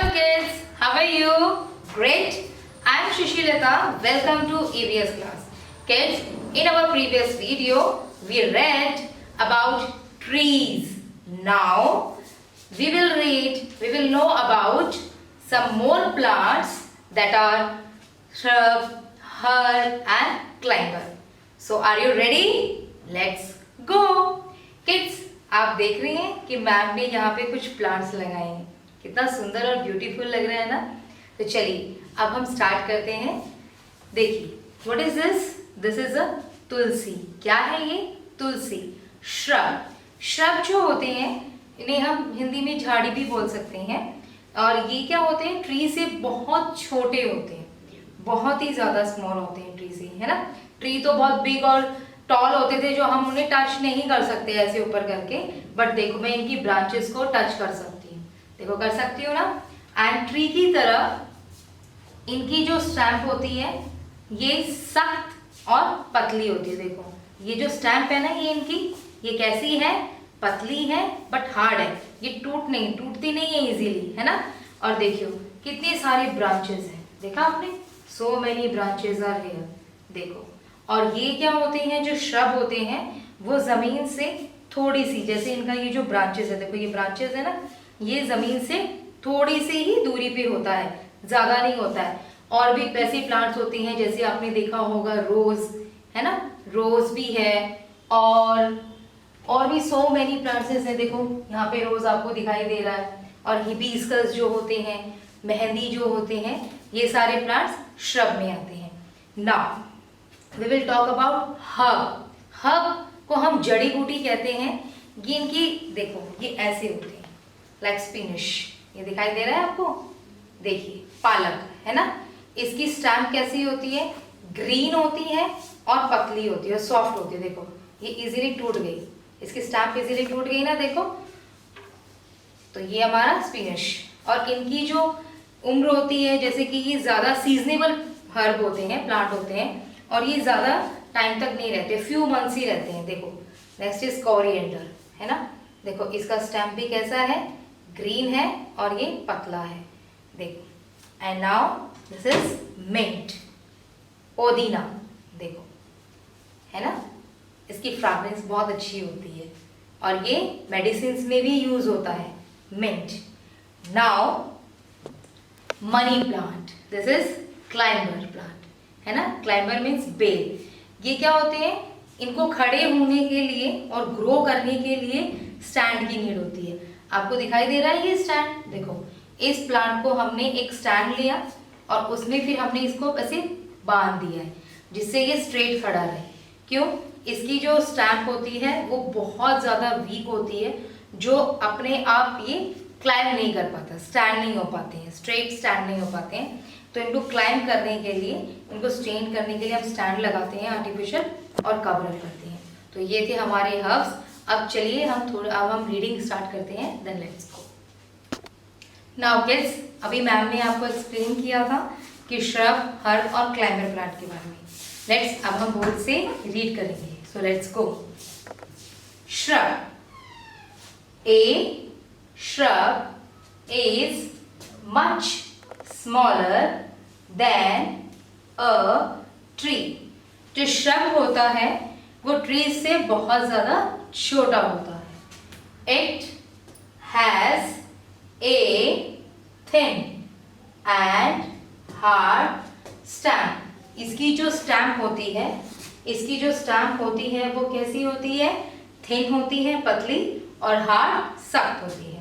Hello kids, how are you? Great. I am Shishilata. Welcome to EVS class. Kids, in our previous video, we read about trees. Now, we will know about some more plants that are shrub, herb and climber. So, are you ready? Let's go. Kids, आप देख रही हैं कि ma'am ने यहाँ पे कुछ plants लगाए हैं. कितना सुंदर और ब्यूटीफुल लग रहा है ना. तो चलिए अब हम स्टार्ट करते हैं. देखिए, what is this? This is a tulsi. क्या है ये? तुलसी. श्रब. श्रब जो होते हैं इन्हें हम हिंदी में झाड़ी भी बोल सकते हैं. और ये क्या होते हैं? ट्री से बहुत छोटे होते हैं, बहुत ही ज्यादा स्मॉल होते हैं ट्री से, है ना. ट्री तो बहुत बिग और टॉल होते थे जो हम उन्हें टच नहीं कर सकते ऐसे ऊपर करके. बट देखो मैं इनकी ब्रांचेस को टच कर सकती हूँ. देखो कर सकती हूँ ना. एंड ट्री की तरह इनकी जो स्टैम्प होती है ये सख्त और पतली होती है. देखो ये जो स्टैम्प है ना, ये इनकी, ये कैसी है? पतली है बट हार्ड है. ये टूटती नहीं है इजीली, है ना. और देखियो कितने सारे ब्रांचेस हैं. देखा आपने? So many branches are here. देखो. और ये क्या होते हैं? जो श्रब होते हैं वो जमीन से थोड़ी सी, जैसे इनका ये जो ब्रांचेस है, देखो ये ब्रांचेस है ना, ये जमीन से थोड़ी सी ही दूरी पे होता है, ज्यादा नहीं होता है. और भी ऐसी प्लांट्स होती हैं जैसे आपने देखा होगा रोज, है ना. रोज भी है और भी सो मेनी प्लांट्स हैं. देखो यहाँ पे रोज आपको दिखाई दे रहा है. और हिबिस्कस जो होते हैं, मेहंदी जो होते हैं, ये सारे प्लांट्स श्रब में आते हैं. Now we will talk about herb. herb को हम जड़ी बूटी कहते हैं. ये इनकी देखो ये ऐसे होते हैं like spinach. ये दिखाई दे रहा है आपको? देखिए पालक, है ना. इसकी स्टैम्प कैसी होती है? ग्रीन होती है और पतली होती है, सॉफ्ट होती है. देखो ये इजीली टूट गई, इसकी स्टैम्प इजीली टूट गई ना. देखो तो ये हमारा स्पिनच. और इनकी जो उम्र होती है, जैसे कि ये ज्यादा सीजनेबल हर्ब होते हैं, प्लांट होते हैं, और ये ज्यादा टाइम तक नहीं रहते, फ्यू मंथ्स ही रहते हैं. देखो नेक्स्ट इज कोरिएंडर, है ना. देखो इसका स्टेम भी कैसा है? ग्रीन है और ये पतला है. देखो and now this is mint. पुदीना देखो, है ना. इसकी फ्रेग्रेंस बहुत अच्छी होती है और ये मेडिसिन में भी यूज होता है. Mint. Now money plant. This is climber plant, है ना. क्लाइंबर मीन्स बेल. ये क्या होते हैं? इनको खड़े होने के लिए और ग्रो करने के लिए स्टैंड की नीड होती है. आपको दिखाई दे रहा है ये स्टैंड? देखो इस प्लांट को हमने एक स्टैंड लिया और उसमें फिर हमने इसको ऐसे बांध दिया है जिससे ये स्ट्रेट खड़ा रहे. क्यों? इसकी जो स्टैम्प होती है वो बहुत ज़्यादा वीक होती है, जो अपने आप ये क्लाइंब नहीं कर पाता, स्टैंड नहीं हो पाते हैं, स्ट्रेट स्टैंड नहीं हो पाते हैं. तो इनको क्लाइंब करने के लिए, इनको स्ट्रेन करने के लिए हम स्टैंड लगाते हैं आर्टिफिशियल और कवर अप करते हैं. तो ये थे हमारे हर्ब्स. अब चलिए अब हम रीडिंग स्टार्ट करते हैं. Then let's go. Now kids, अभी मैम ने आपको एक्सप्लेन किया था कि श्रब, हर्ब और क्लाइंबर प्लांट के बारे में. लेट्स अब हम बोर्ड से रीड करेंगे. So let's go. Shrub. A shrub is much smaller than a tree. जो shrub होता है वो ट्री से बहुत ज़्यादा छोटा होता है. It has a thin and hard stem. इसकी जो स्टैम्प होती है, वो कैसी होती है? थिन होती है, पतली, और हार्ड, सख्त होती है.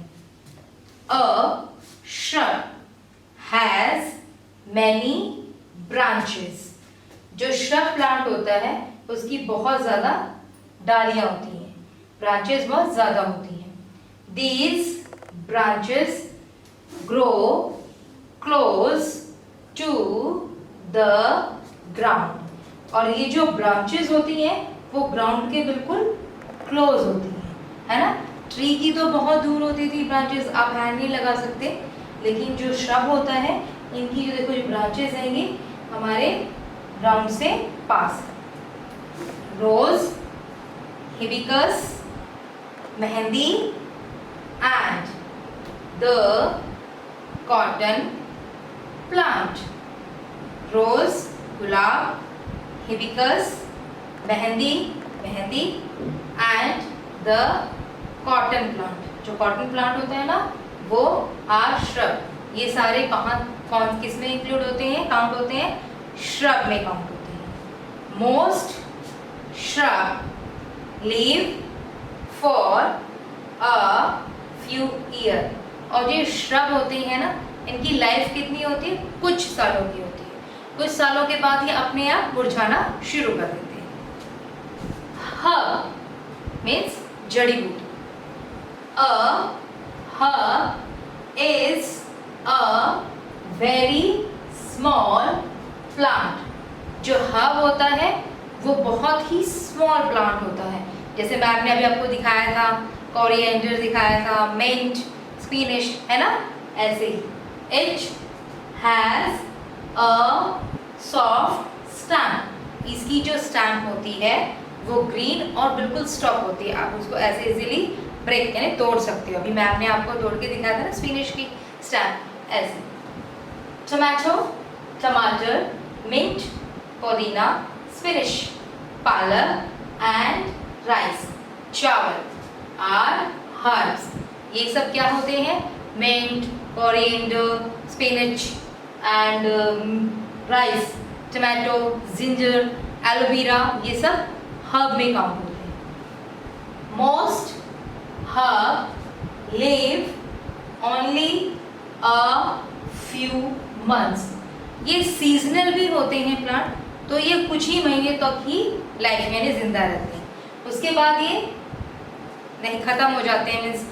A shrub has many branches. जो shrub प्लांट होता है उसकी बहुत ज्यादा डालियां होती हैं, ब्रांचेस बहुत ज्यादा होती हैं. These branches grow close to the ground. और ये जो ब्रांचेस होती हैं वो ग्राउंड के बिल्कुल क्लोज होती हैं, है ना. ट्री की तो बहुत दूर होती थी ब्रांचेस, आप हैंड नहीं लगा सकते. लेकिन जो श्रब होता है, इनकी जो देखो जो ब्रांचेस हैं ये हमारे ग्राउंड से पास. Rose, hibiscus, mehndi and the cotton plant, rose गुलाब, hibiscus mehndi mehndi and the cotton plant. जो कॉटन प्लांट होता है ना वो आर श्रब। ये सारे कौन किस में इंक्लूड होते हैं, काउंट होते हैं, श्रब में काउंट होते हैं। Most shrub live for a few year. और ये श्रब होते हैं ना इनकी लाइफ कितनी होती है, कुछ सालों की होती है। कुछ सालों के बाद ये अपने आप मुरझाना शुरू कर देते हैं। हर्ब मीन्स जड़ी बूटी। अ herb is a very small plant. जो हर्ब होता है वो बहुत ही स्मॉल प्लांट होता है। जैसे मैम ने अभी आपको दिखाया था, कोरिएंडर दिखाया था, मिंट, स्पिनिश, है ना, ऐसे ही। It has a soft stem. इसकी जो स्टैम्प होती है वो ग्रीन और बिल्कुल स्टॉप होती है। आप उसको ऐसे इजीली ब्रेक यानी तोड़ सकते हो। अभी मैम ने आपको तोड़ के दिखाया था ना स्पिनिश की स्टैम्प, ऐसे। टोमेटो टमाटर, मिंट पुदीना, स्पिनिश पालक एंड राइस चावल आर हर्ब्स। ये सब क्या होते हैं, mint, coriander, spinach and rice, tomato, ginger, aloe vera, ये सब हर्ब में काउंट होते हैं। Most herb live only a few months. ये सीजनल भी होते हैं प्लांट, तो ये कुछ ही महीने तक ही लाइफ में जिंदा रहते हैं। उसके बाद ये नहीं खत्म हो जाते हैं, मीन्स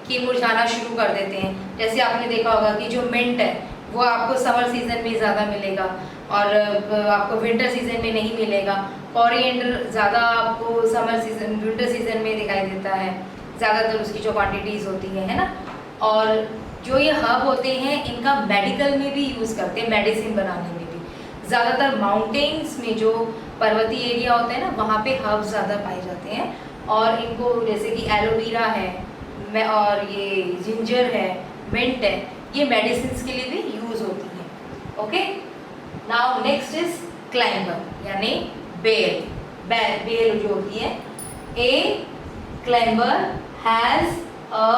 कि मुरझाना शुरू कर देते हैं। जैसे आपने देखा होगा कि जो मिंट है वो आपको समर सीजन में ज़्यादा मिलेगा और आपको विंटर सीजन में नहीं मिलेगा। कोरिएंडर ज़्यादा आपको समर सीजन विंटर सीजन में दिखाई देता है, ज़्यादातर उसकी जो क्वांटिटीज़ होती है ना। और जो ये हर्ब होते हैं इनका मेडिकल में भी यूज़ करते हैं, मेडिसिन बनाने में भी। ज़्यादातर माउंटेन्स में जो पर्वतीय एरिया होता है ना वहाँ पे हर्ब ज़्यादा पाए जाते हैं। और इनको जैसे कि एलोवेरा है और ये जिंजर है, मिंट है, ये मेडिसिन के लिए भी यूज़ होती है। Okay, now next is climber यानी बेल। बेल जो होती है, a climber has a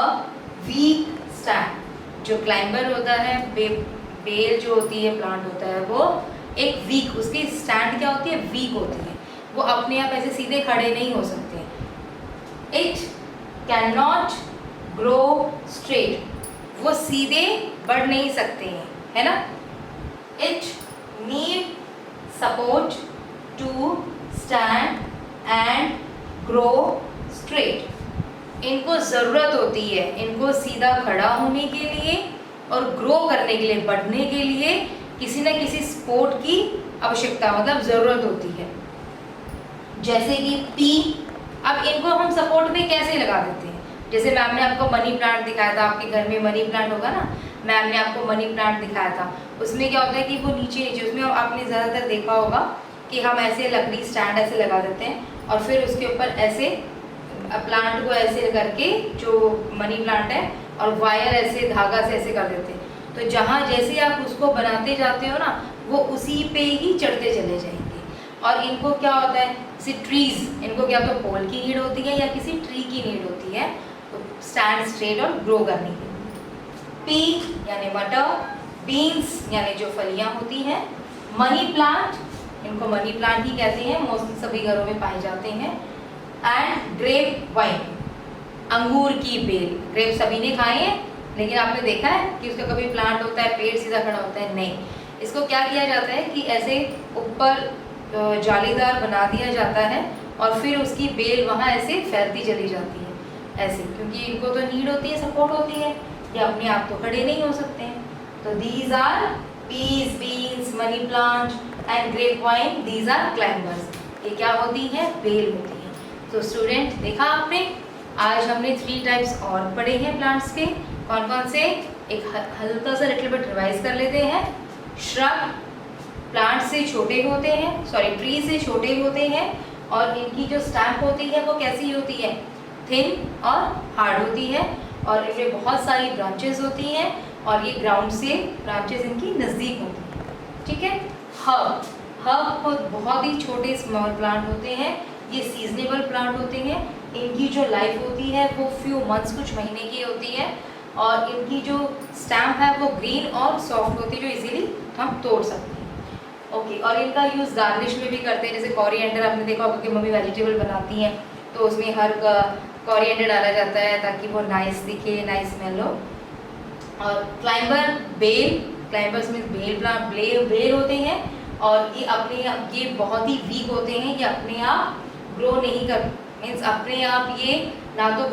weak stand. जो क्लाइंबर होता है, बेल जो होती है, प्लांट होता है, वो एक वीक, उसकी स्टैंड क्या होती है, वीक होती है। वो अपने आप ऐसे सीधे खड़े नहीं हो सकते। It can not grow straight, वो सीधे बढ़ नहीं सकते हैं, है ना। It need support to stand and grow straight. इनको ज़रूरत होती है, इनको सीधा खड़ा होने के लिए और ग्रो करने के लिए, बढ़ने के लिए किसी न किसी सपोर्ट की आवश्यकता, मतलब ज़रूरत होती है। जैसे कि पी, अब इनको हम सपोर्ट में कैसे लगा देते हैं, जैसे मैम ने आपको मनी प्लांट दिखाया था, आपके घर में मनी प्लांट होगा ना, मैम ने आपको मनी प्लांट दिखाया था। उसमें क्या होता है कि वो नीचे नीचे, उसमें आपने ज़्यादातर देखा होगा कि हम ऐसे लकड़ी स्टैंड ऐसे लगा देते हैं और फिर उसके ऊपर ऐसे प्लांट को ऐसे करके, जो मनी प्लांट है, और वायर ऐसे धागा से ऐसे कर देते हैं। तो जहाँ जैसे आप उसको बनाते जाते हो ना, वो उसी पे ही चढ़ते चले जाएंगे। और इनको क्या होता है, जैसे ट्रीज, इनको क्या तो पोल की नीड होती है या किसी ट्री की नीड होती है स्टैंड स्ट्रेट और ग्रो करने के लिए। पी यानी मटर, बीन्स यानी जो फलियाँ होती हैं, मनी प्लांट, इनको मनी प्लांट ही कहते हैं, मोस्टली सभी घरों में पाए जाते हैं। एंड ग्रेप वाइन, अंगूर की बेल। ग्रेप सभी ने खाए हैं, लेकिन आपने देखा है कि उसका कभी प्लांट होता है, पेड़ सीधा खड़ा होता है, नहीं। इसको क्या किया जाता है कि ऐसे ऊपर जालीदार बना दिया जाता है और फिर उसकी बेल वहाँ ऐसे फैलती चली जाती है ऐसे, क्योंकि इनको तो नीड होती है, सपोर्ट होती है, ये अपने आप तो खड़े नहीं हो सकते हैं। तो these are peas, beans, money plant and grape vine, these are climbers. ये क्या होती है, बेल होती है। तो स्टूडेंट देखा आपने, आज हमने 3 टाइप्स और पढ़े हैं प्लांट्स के। कौन कौन से, एक हल्का सा लिटिल बिट रिवाइज कर लेते हैं। श्रब प्लांट से छोटे होते हैं, सॉरी ट्री से छोटे होते हैं, और इनकी जो स्टैम्प होती है वो कैसी होती है, थिन और हार्ड होती है, और इनमें बहुत सारी ब्रांचेस होती हैं और ये ग्राउंड से ब्रांचेस इनकी नज़दीक होती हैं, ठीक है। हर्ब, हर्ब बहुत ही छोटे स्मॉल प्लांट होते हैं, ये सीजनेबल प्लांट होते हैं, इनकी जो लाइफ होती है वो फ्यू मंथ्स, कुछ महीने की होती है, और इनकी जो स्टैम्प है वो ग्रीन और सॉफ्ट होती है, जो इजीली हम तोड़ सकते हैं। ओके, और इनका यूज़ गार्निश में भी करते हैं, जैसे कोरिएंडर आपने देखा होगा कि मम्मी वेजिटेबल बनाती हैं तो उसमें हर कोरिएंडर डाला जाता है ताकि वो नाइस दिखे, नाइस स्मेल हो। और क्लाइंबर, बेल, क्लाइंबर्स में बेल प्लांट, बेल होते हैं, और ये बहुत ही वीक होते हैं, ये अपने आप ग्रो नहीं कर, मीन्स अपने आप ये ना तो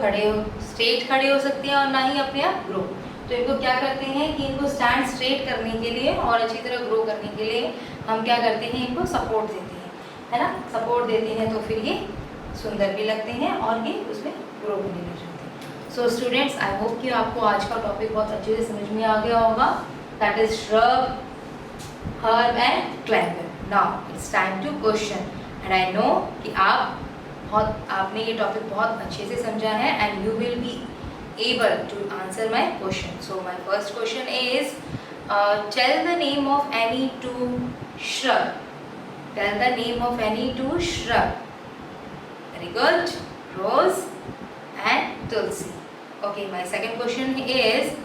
स्ट्रेट खड़े हो सकते हैं और ना ही अपने आप ग्रो। तो इनको क्या करते हैं कि इनको स्टैंड स्ट्रेट करने के लिए और अच्छी तरह ग्रो करने के लिए हम क्या करते हैं, इनको सपोर्ट देते हैं, है ना। सपोर्ट देते हैं तो फिर ये सुंदर भी लगते हैं और ये उसमें ग्रो भी नहीं कर सकते। सो स्टूडेंट्स, आई होप कि आपको आज का टॉपिक बहुत अच्छे से समझ में आ गया होगा, that is shrub, herb and climber. Now it's time to question, and I know कि आपने ये टॉपिक बहुत अच्छे से समझा है, and you will be able to answer my question. So my first question is, tell the name of any two shrub. Tell the name of any two shrub. Very good. Rose and tulsi. Okay, my second question is,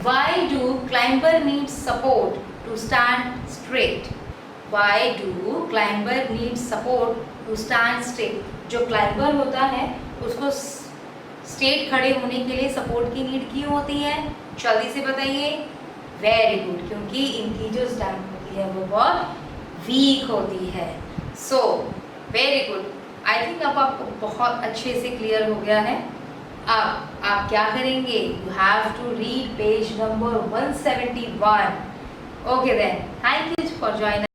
why do climber need support to stand straight? Why do climber need support to stand straight? जो climber होता है उसको straight खड़े होने के लिए support की need क्यों होती है? जल्दी से बताइए। वेरी गुड, क्योंकि इनकी जो स्टैम्प होती है वो बहुत वीक होती है। So very good, I think अब आपको बहुत अच्छे से क्लियर हो गया है। अब आप क्या करेंगे? You have to read page number 171। Okay then, thank you for joining.